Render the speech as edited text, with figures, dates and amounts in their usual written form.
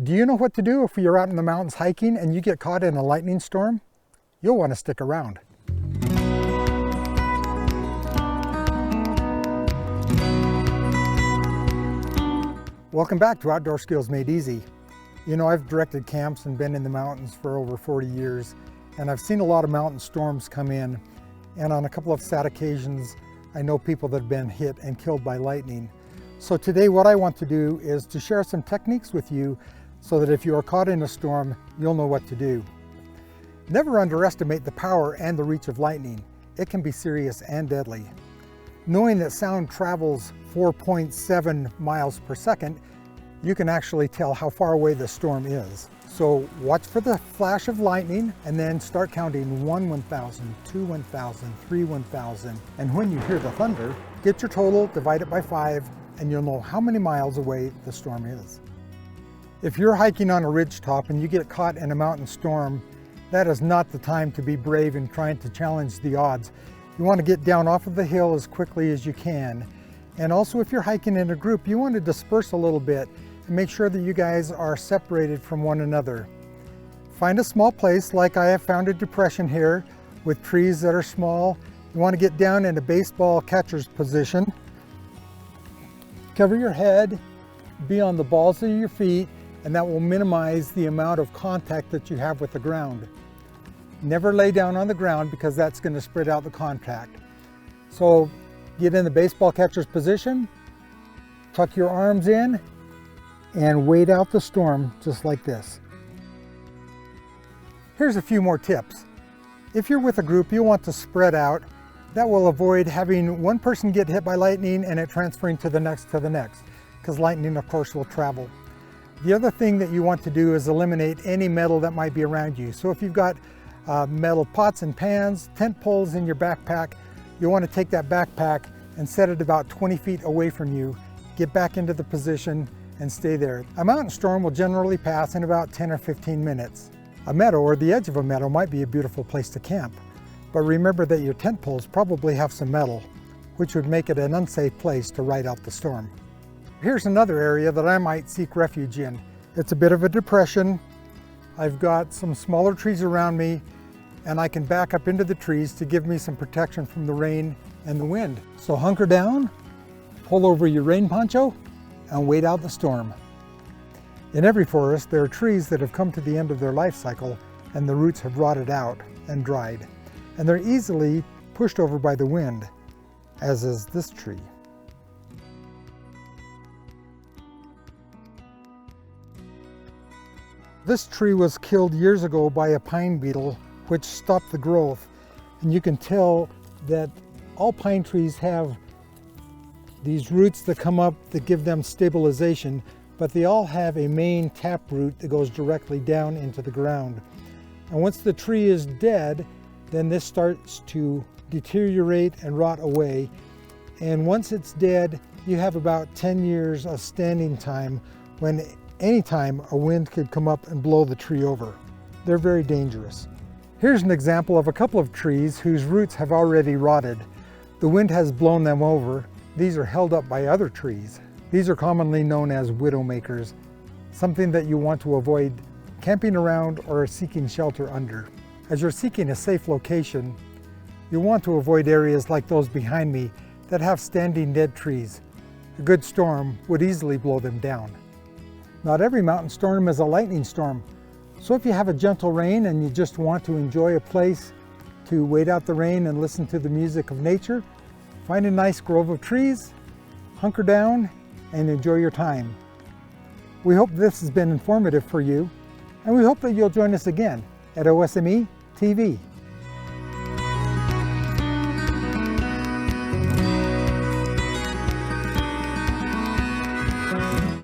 Do you know what to do if you're out in the mountains hiking and you get caught in a lightning storm? You'll want to stick around. Welcome back to Outdoor Skills Made Easy. You know, I've directed camps and been in the mountains for over 40 years, and I've seen a lot of mountain storms come in, and on a couple of sad occasions, I know people that have been hit and killed by lightning. So today what I want to do is to share some techniques with you so that if you are caught in a storm, you'll know what to do. Never underestimate the power and the reach of lightning. It can be serious and deadly. Knowing that sound travels 4.7 miles per second, you can actually tell how far away the storm is. So watch for the flash of lightning and then start counting 1 1,000, 2 1,000, 3 1,000. And when you hear the thunder, get your total, divide it by 5, and you'll know how many miles away the storm is. If you're hiking on a ridgetop and you get caught in a mountain storm, that is not the time to be brave and trying to challenge the odds. You want to get down off of the hill as quickly as you can. And also, if you're hiking in a group, you want to disperse a little bit and make sure that you guys are separated from one another. Find a small place, like I have found a depression here with trees that are small. You want to get down in a baseball catcher's position. Cover your head, be on the balls of your feet, and that will minimize the amount of contact that you have with the ground. Never lay down on the ground because that's going to spread out the contact. So get in the baseball catcher's position, tuck your arms in, and wait out the storm just like this. Here's a few more tips. If you're with a group, you'll want to spread out. That will avoid having one person get hit by lightning and it transferring to the next, because lightning, of course, will travel. The other thing that you want to do is eliminate any metal that might be around you. So if you've got metal pots and pans, tent poles in your backpack, you'll want to take that backpack and set it about 20 feet away from you. Get back into the position and stay there. A mountain storm will generally pass in about 10 or 15 minutes. A meadow or the edge of a meadow might be a beautiful place to camp, but remember that your tent poles probably have some metal, which would make it an unsafe place to ride out the storm. Here's another area that I might seek refuge in. It's a bit of a depression. I've got some smaller trees around me, and I can back up into the trees to give me some protection from the rain and the wind. So hunker down, pull over your rain poncho, and wait out the storm. In every forest, there are trees that have come to the end of their life cycle and the roots have rotted out and dried, and they're easily pushed over by the wind, as is this tree. This tree was killed years ago by a pine beetle, which stopped the growth. And you can tell that all pine trees have these roots that come up that give them stabilization, but they all have a main tap root that goes directly down into the ground. And once the tree is dead, then this starts to deteriorate and rot away. And once it's dead, you have about 10 years of standing time when anytime a wind could come up and blow the tree over. They're very dangerous. Here's an example of a couple of trees whose roots have already rotted. The wind has blown them over. These are held up by other trees. These are commonly known as widowmakers, something that you want to avoid camping around or seeking shelter under. As you're seeking a safe location, you'll want to avoid areas like those behind me that have standing dead trees. A good storm would easily blow them down. Not every mountain storm is a lightning storm. So if you have a gentle rain and you just want to enjoy a place to wait out the rain and listen to the music of nature, find a nice grove of trees, hunker down, and enjoy your time. We hope this has been informative for you, and we hope that you'll join us again at OSME TV.